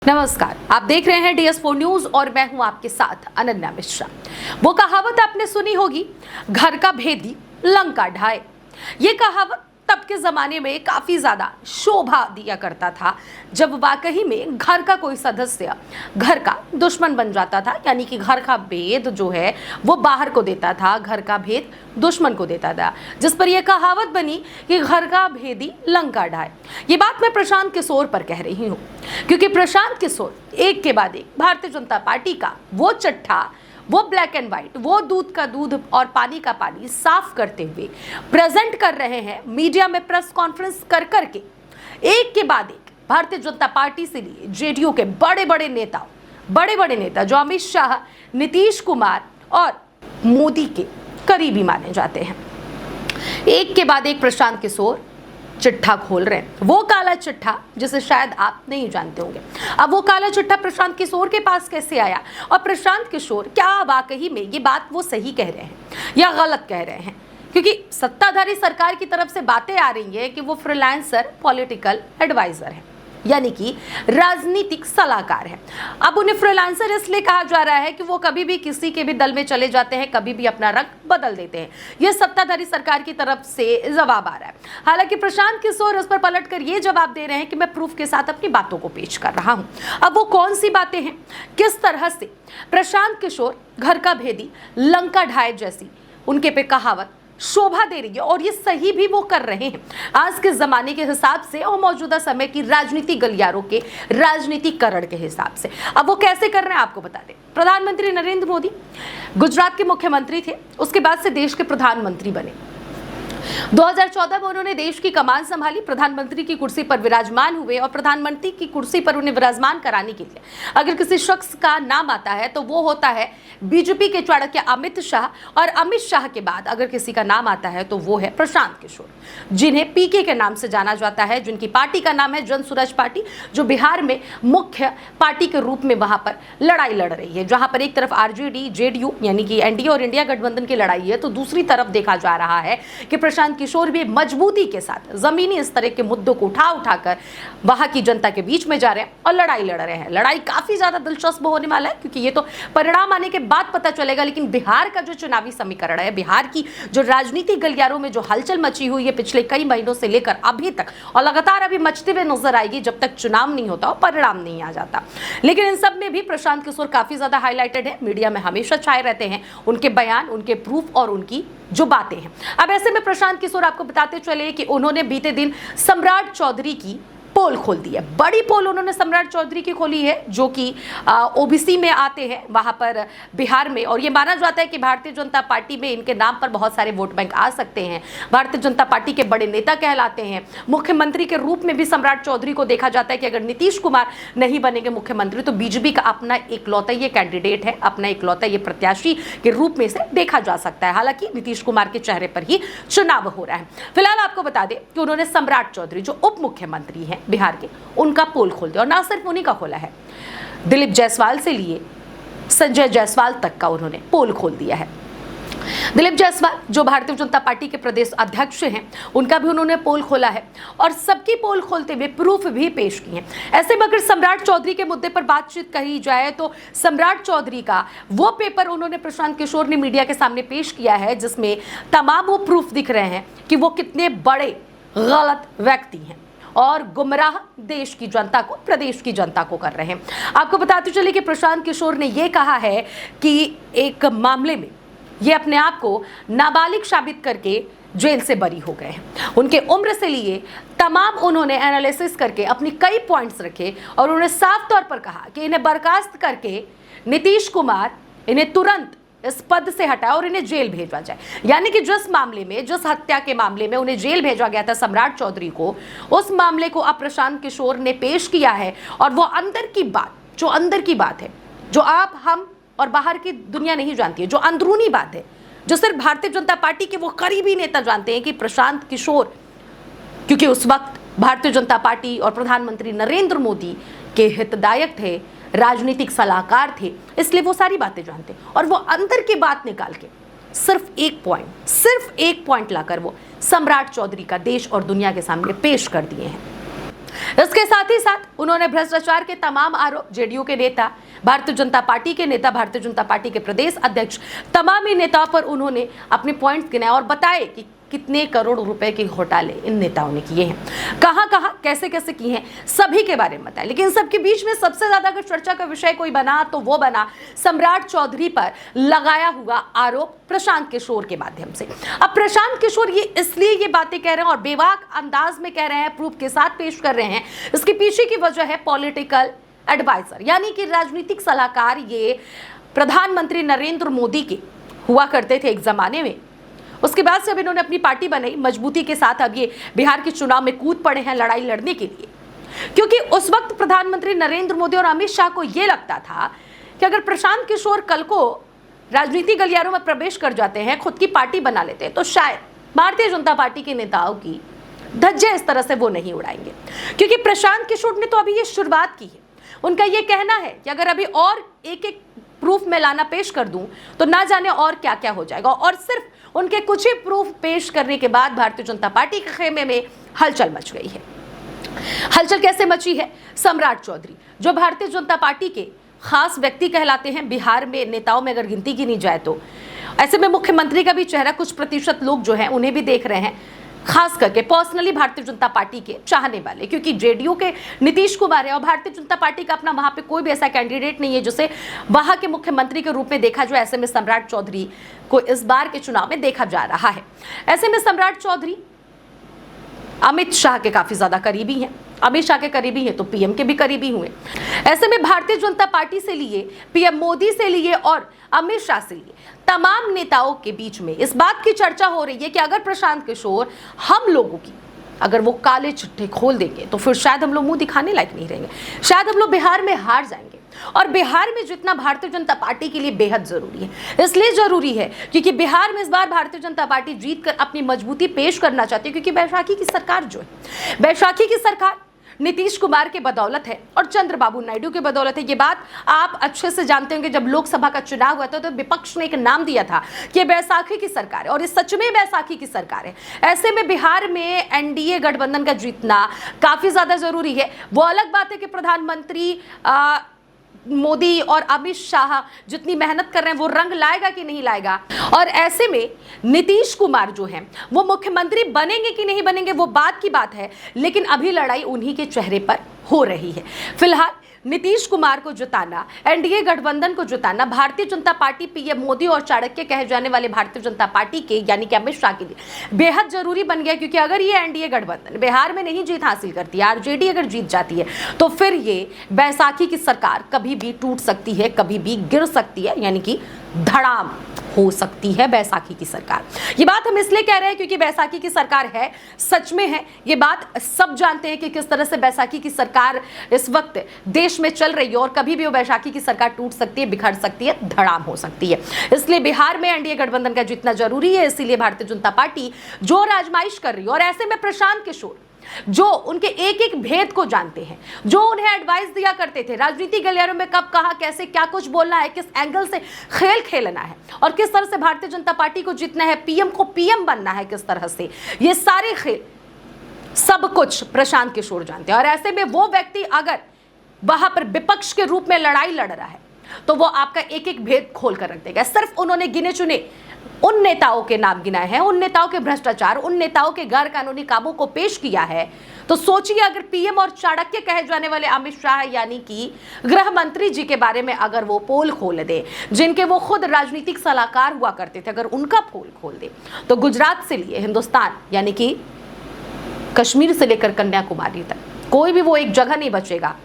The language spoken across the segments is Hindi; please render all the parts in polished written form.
नमस्कार, आप देख रहे हैं DS4 न्यूज और मैं हूं आपके साथ अनन्या मिश्रा। वो कहावत आपने सुनी होगी, घर का भेदी लंका ढाए। ये कहावत तब के जमाने में काफी ज्यादा शोभा दिया करता था जब वाकई में घर का कोई सदस्य घर का दुश्मन बन जाता था, यानी कि घर का भेद जो है वो बाहर को देता था, घर का भेद दुश्मन को देता था, जिस पर यह कहावत बनी कि घर का भेदी लंका ढाए। ये बात मैं प्रशांत किशोर पर कह रही हूँ, क्योंकि प्रशांत किशोर एक के बाद एक भारतीय जनता पार्टी का वो चट्टा, वो ब्लैक एंड व्हाइट, वो दूध का दूध और पानी का पानी साफ करते हुए प्रेजेंट कर रहे हैं मीडिया में प्रेस कॉन्फ्रेंस कर करके। एक के बाद एक भारतीय जनता पार्टी से लिए जेडीयू के बड़े बड़े नेता जो अमित शाह, नीतीश कुमार और मोदी के करीबी माने जाते हैं, एक के बाद एक प्रशांत किशोर चिट्ठा खोल रहे हैं। वो काला चिट्ठा जिसे शायद आप नहीं जानते होंगे। अब वो काला चिट्ठा प्रशांत किशोर के पास कैसे आया और प्रशांत किशोर क्या वाकई में ये बात वो सही कह रहे हैं या गलत कह रहे हैं, क्योंकि सत्ताधारी सरकार की तरफ से बातें आ रही है कि वो फ्रीलांसर पॉलिटिकल एडवाइजर है, यानी कि राजनीतिक सलाहकार है। अब उन्हें फ्रीलांसर इसलिए कहा जा रहा है कि वो कभी भी किसी के भी दल में चले जाते हैं, कभी भी अपना रंग बदल देते हैं। ये सत्ताधारी सरकार की तरफ से जवाब आ रहा है। हालांकि प्रशांत किशोर उस पर पलटकर ये जवाब दे रहे हैं कि मैं प्रूफ के साथ अपनी बातों को पेश कर रहा हूं। अब वो कौन सी बातें हैं, किस तरह से प्रशांत किशोर घर का भेदी लंका ढाए जैसी उनके पे कहावत शोभा दे रही है, और ये सही भी वो कर रहे हैं आज के जमाने के हिसाब से और मौजूदा समय की राजनीति गलियारों के राजनीतिकरण के हिसाब से। अब वो कैसे कर रहे हैं आपको बता दें। प्रधानमंत्री नरेंद्र मोदी गुजरात के मुख्यमंत्री थे, उसके बाद से देश के प्रधानमंत्री बने। 2014 में उन्होंने देश की कमान संभाली, प्रधानमंत्री की कुर्सी पर विराजमान हुए और प्रधानमंत्री की कुर्सी पर उन्हें विराजमान कराने के लिए अगर किसी शख्स का नाम आता है तो वो होता है बीजेपी के चाणक्य अमित शाह, और अमित शाह के बाद अगर किसी का नाम आता है तो वो है प्रशांत किशोर, जिन्हें पीके के नाम से जाना जाता है, जिनकी पार्टी का नाम है जन सुराज पार्टी, जो बिहार में मुख्य पार्टी के रूप में वहां पर लड़ाई लड़ रही है। जहां पर एक तरफ आरजेडी जेडीयू यानी कि एनडीए और इंडिया गठबंधन की लड़ाई है, तो दूसरी तरफ देखा जा रहा है कि प्रशांत किशोर भी मजबूती के साथ जमीनी इस तरह के मुद्दों को उठाकर वहां की जनता के बीच में जा रहे हैं और लड़ाई लड़ रहे हैं। लड़ाई काफी ज्यादा दिलचस्प होने वाला है, क्योंकि ये तो परिणाम आने के बाद पता चलेगा, लेकिन बिहार का जो चुनावी समीकरण है, बिहार की जो राजनीतिक गलियारों में जो हलचल मची हुई है पिछले कई महीनों से लेकर अभी तक, और लगातार अभी मचते हुए नजर आएगी जब तक चुनाव नहीं होता और परिणाम नहीं आ जाता। लेकिन इन सब में भी प्रशांत किशोर काफी ज्यादा हाईलाइटेड है, मीडिया में हमेशा छाए रहते हैं, उनके बयान, उनके प्रूफ और उनकी जो बातें हैं। अब ऐसे में प्रशांत किशोर आपको बताते चले कि उन्होंने बीते दिन सम्राट चौधरी की पोल खोल दी है। बड़ी पोल उन्होंने सम्राट चौधरी की खोली है, जो कि ओबीसी में आते हैं वहां पर बिहार में, और ये माना जाता है कि भारतीय जनता पार्टी में इनके नाम पर बहुत सारे वोट बैंक आ सकते हैं। भारतीय जनता पार्टी के बड़े नेता कहलाते हैं। मुख्यमंत्री के रूप में भी सम्राट चौधरी को देखा जाता है कि अगर नीतीश कुमार नहीं बनेंगे मुख्यमंत्री तो बीजेपी का अपना इकलौता ये कैंडिडेट है, अपना इकलौता ये प्रत्याशी के रूप में से देखा जा सकता है। हालांकि नीतीश कुमार के चेहरे पर ही चुनाव हो रहा है। फिलहाल आपको बता दें कि उन्होंने सम्राट चौधरी जो उप मुख्यमंत्री हैं बिहार के, उनका पोल खोल दिया, और ना सिर्फ उन्हीं का खोला है, दिलीप जायसवाल से लिए संजय जायसवाल तक का उन्होंने पोल खोल दिया है। दिलीप जायसवाल जो भारतीय जनता पार्टी के प्रदेश अध्यक्ष हैं, उनका भी उन्होंने पोल खोला है और सबकी पोल खोलते हुए प्रूफ भी पेश किए हैं। ऐसे में अगर सम्राट चौधरी के मुद्दे पर बातचीत कही जाए तो सम्राट चौधरी का वो पेपर उन्होंने प्रशांत किशोर ने मीडिया के सामने पेश किया है, जिसमें तमाम वो प्रूफ दिख रहे हैं कि वो कितने बड़े गलत व्यक्ति हैं और गुमराह देश की जनता को, प्रदेश की जनता को कर रहे हैं। आपको बताते चले कि प्रशांत किशोर ने यह कहा है कि एक मामले में ये अपने आप को नाबालिग साबित करके जेल से बरी हो गए हैं। उनके उम्र से लिए तमाम उन्होंने एनालिसिस करके अपनी कई पॉइंट्स रखे और उन्होंने साफ तौर पर कहा कि इन्हें बर्खास्त करके नीतीश कुमार इन्हें तुरंत इस पद से हटाए और इन्हें जेल भेजा जाए। यानी कि जिस मामले में, जिस हत्या के मामले में उन्हें जेल भेजा गया था सम्राट चौधरी को, उस मामले को अब प्रशांत किशोर ने पेश किया है, और वो अंदर की बात, जो अंदर की बात है, जो आप, हम और बाहर की दुनिया नहीं जानती है, जो अंदरूनी बात है, जो सिर्फ भारतीय जनता पार्टी के वो करीबी नेता जानते हैं कि प्रशांत किशोर, क्योंकि उस वक्त भारतीय जनता पार्टी और प्रधानमंत्री नरेंद्र मोदी के हितदायक थे, राजनीतिक सलाहकार थे, इसलिए वो सारी बातें जानते, और वो अंदर की बात निकाल के सिर्फ एक पॉइंट लाकर वो सम्राट चौधरी का देश और दुनिया के सामने पेश कर दिए हैं। इसके साथ ही साथ उन्होंने भ्रष्टाचार के तमाम आरोप जेडीयू के नेता, भारतीय जनता पार्टी के नेता, भारतीय जनता पार्टी के प्रदेश अध्यक्ष, तमाम ही नेताओं पर उन्होंने अपने पॉइंट्स गिनाए और बताए कि कितने करोड़ रुपए के घोटाले इन नेताओं ने किए हैं, कहां कहां कैसे कैसे किए हैं, सभी के बारे में बताया। लेकिन इन सबके बीच में सबसे ज्यादा अगर चर्चा का विषय कोई बना तो वो बना सम्राट चौधरी पर लगाया हुआ आरोप प्रशांत किशोर के माध्यम से। अब प्रशांत किशोर ये इसलिए ये बातें कह रहे हैं और बेबाक अंदाज में कह रहे हैं, प्रूफ के साथ पेश कर रहे हैं, इसके पीछे की वजह है पॉलिटिकल एडवाइजर यानी कि राजनीतिक सलाहकार। ये प्रधानमंत्री नरेंद्र मोदी के हुआ करते थे एक जमाने में। उसके बाद से अब इन्होंने अपनी पार्टी बनाई मजबूती के साथ। अब ये बिहार के चुनाव में कूद पड़े हैं लड़ाई लड़ने के लिए, क्योंकि उस वक्त प्रधानमंत्री नरेंद्र मोदी और अमित शाह को यह लगता था कि अगर प्रशांत किशोर कल को राजनीतिक गलियारों में प्रवेश कर जाते हैं, खुद की पार्टी बना लेते हैं, तो शायद भारतीय जनता पार्टी के नेताओं की धज्जे इस तरह से वो नहीं उड़ाएंगे। क्योंकि प्रशांत किशोर ने तो अभी ये शुरुआत की है। उनका ये कहना है कि अगर अभी और एक एक प्रूफ में लाना पेश कर दूं तो ना जाने और क्या क्या हो जाएगा। और सिर्फ उनके कुछ ही प्रूफ पेश करने के बाद भारतीय जनता पार्टी के खेमे में हलचल मच गई है। हलचल कैसे मची है? सम्राट चौधरी जो भारतीय जनता पार्टी के खास व्यक्ति कहलाते हैं, बिहार में नेताओं में अगर गिनती की नहीं जाए तो, ऐसे में मुख्यमंत्री का भी चेहरा कुछ प्रतिशत लोग जो हैं उन्हें भी देख रहे हैं, खास करके पर्सनली भारतीय जनता पार्टी के चाहने वाले, क्योंकि जेडीयू के नीतीश कुमार है और भारतीय जनता पार्टी का अपना वहां पे कोई भी ऐसा कैंडिडेट नहीं है जिसे वहां के मुख्यमंत्री के रूप में देखा जो। ऐसे में सम्राट चौधरी को इस बार के चुनाव में देखा जा रहा है। ऐसे में सम्राट चौधरी अमित शाह के काफी ज्यादा करीबी हैं। अमित शाह के करीबी हैं तो पीएम के भी करीबी हुए। ऐसे में भारतीय जनता पार्टी से लिए, पीएम मोदी से लिए और अमित शाह से लिए तमाम नेताओं के बीच में इस बात की चर्चा हो रही है कि अगर प्रशांत किशोर हम लोगों की अगर वो काले चिट्ठे खोल देंगे तो फिर शायद हम लोग मुंह दिखाने लायक नहीं रहेंगे, शायद हम लोग बिहार में हार जाएंगे। और बिहार में जितना भारतीय जनता पार्टी के लिए बेहद जरूरी है। इसलिए जरूरी है क्योंकि बिहार में इस बार भारतीय जनता पार्टी जीत कर अपनी मजबूती पेश करना चाहती है, क्योंकि बैसाखी की सरकार जो है, बैसाखी की सरकार नीतीश कुमार के बदौलत है और चंद्रबाबू नायडू के बदौलत है। ये बात आप अच्छे से जानते होंगे। जब लोकसभा का चुनाव हुआ था तो विपक्ष ने एक नाम दिया था कि बैसाखी की सरकार है, और ये सच में बैसाखी की सरकार है। ऐसे में बिहार में एनडीए गठबंधन का जीतना काफी ज्यादा जरूरी है। वो अलग बात है कि प्रधानमंत्री मोदी और अमित शाह जितनी मेहनत कर रहे हैं वो रंग लाएगा कि नहीं लाएगा, और ऐसे में नीतीश कुमार जो हैं वो मुख्यमंत्री बनेंगे कि नहीं बनेंगे वो बात की बात है। लेकिन अभी लड़ाई उन्हीं के चेहरे पर हो रही है। फिलहाल नीतीश कुमार को जिताना, एनडीए गठबंधन को जिताना भारतीय जनता पार्टी, पीएम मोदी और चाणक्य कहे जाने वाले भारतीय जनता पार्टी के यानी कि अमित शाह के लिए बेहद जरूरी बन गया। क्योंकि अगर ये एनडीए गठबंधन बिहार में नहीं जीत हासिल करती है, आरजेडी अगर जीत जाती है, तो फिर ये बैसाखी की सरकार कभी भी टूट सकती है, कभी भी गिर सकती है, यानी कि धड़ाम हो सकती है बैसाखी की सरकार। ये बात हम इसलिए कह रहे हैं क्योंकि बैसाखी की सरकार है, सच में है। ये बात सब जानते हैं कि किस तरह से बैसाखी की सरकार इस वक्त देश में चल रही है, और कभी भी वो बैसाखी की सरकार टूट सकती है, बिखर सकती है, धड़ाम हो सकती है। इसलिए बिहार में एनडीए गठबंधन का जीतना जरूरी है। इसीलिए भारतीय जनता पार्टी जो आजमाइश कर रही है, और ऐसे में प्रशांत किशोर जो उनके एक एक भेद को जानते हैं, जो उन्हें एडवाइस दिया करते थे राजनीतिक गलियारों में कब कहां कैसे क्या कुछ बोलना है, किस एंगल से खेल खेलना है, और किस तरह से भारतीय जनता पार्टी को जीतना है, पीएम को पीएम बनना है किस तरह से, ये सारे खेल सब कुछ प्रशांत किशोर जानते हैं। और ऐसे में वो व्यक्ति अगर वहां पर विपक्ष के रूप में लड़ाई लड़ रहा है तो वो आपका एक एक भेद खोल कर रख देगा। सिर्फ उन्होंने गिने चुने उन नेताओं के नाम गिनाए हैं, उन नेताओं के भ्रष्टाचार, उन नेताओं के गैर कानूनी कामों को पेश किया है। तो सोचिए अगर पीएम और चाणक्य कहे जाने वाले अमित शाह यानी कि गृह मंत्री जी के बारे में अगर वो पोल खोल दे, जिनके वो खुद राजनीतिक सलाहकार हुआ करते थे, अगर उनका पोल खोल दे तो गुजरात से लिए हिंदुस्तान यानी कि कश्मीर से लेकर कन्याकुमारी तक कोई भी वो एक जगह नहीं बचेगा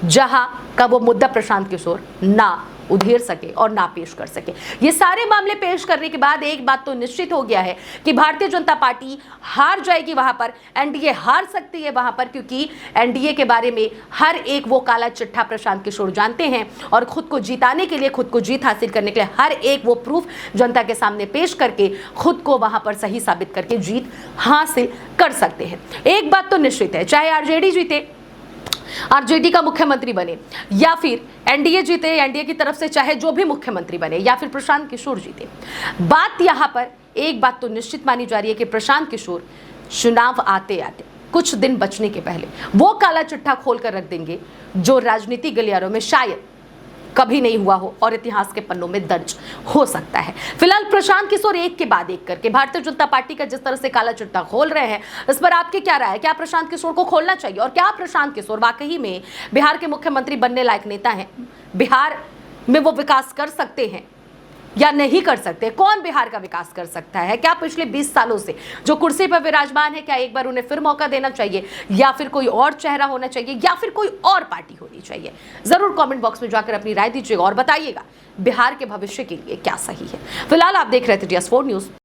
जहां का वो मुद्दा प्रशांत किशोर ना उधेर सके और ना पेश कर सके। ये सारे मामले पेश करने के बाद एक बात तो निश्चित हो गया है कि भारतीय जनता पार्टी हार जाएगी वहां पर, एनडीए हार सकती है वहां पर, क्योंकि एनडीए के बारे में हर एक वो काला चिट्ठा प्रशांत किशोर जानते हैं और खुद को जिताने के लिए, खुद को जीत हासिल करने के लिए हर एक वो प्रूफ जनता के सामने पेश करके खुद को वहां पर सही साबित करके जीत हासिल कर सकते हैं। एक बात तो निश्चित है, चाहे आरजेडी जीते, आरजेडी का मुख्यमंत्री बने, या फिर एनडीए जीते, एनडीए की तरफ से चाहे जो भी मुख्यमंत्री बने, या फिर प्रशांत किशोर जीते, बात यहां पर एक बात तो निश्चित मानी जा रही है कि प्रशांत किशोर चुनाव आते आते कुछ दिन बचने के पहले वो काला चिट्ठा खोलकर रख देंगे जो राजनीति गलियारों में शायद कभी नहीं हुआ हो और इतिहास के पन्नों में दर्ज हो सकता है। फिलहाल प्रशांत किशोर एक के बाद एक करके भारतीय जनता पार्टी का जिस तरह से काला चिट्ठा खोल रहे हैं, इस पर आपकी क्या राय है? क्या प्रशांत किशोर को खोलना चाहिए और क्या प्रशांत किशोर वाकई में बिहार के मुख्यमंत्री बनने लायक नेता हैं? बिहार में वो विकास कर सकते हैं या नहीं कर सकते? कौन बिहार का विकास कर सकता है? क्या पिछले 20 सालों से जो कुर्सी पर विराजमान है, क्या एक बार उन्हें फिर मौका देना चाहिए या फिर कोई और चेहरा होना चाहिए या फिर कोई और पार्टी होनी चाहिए? जरूर कमेंट बॉक्स में जाकर अपनी राय दीजिएगा और बताइएगा बिहार के भविष्य के लिए क्या सही है। फिलहाल आप देख रहे थे DS4 न्यूज।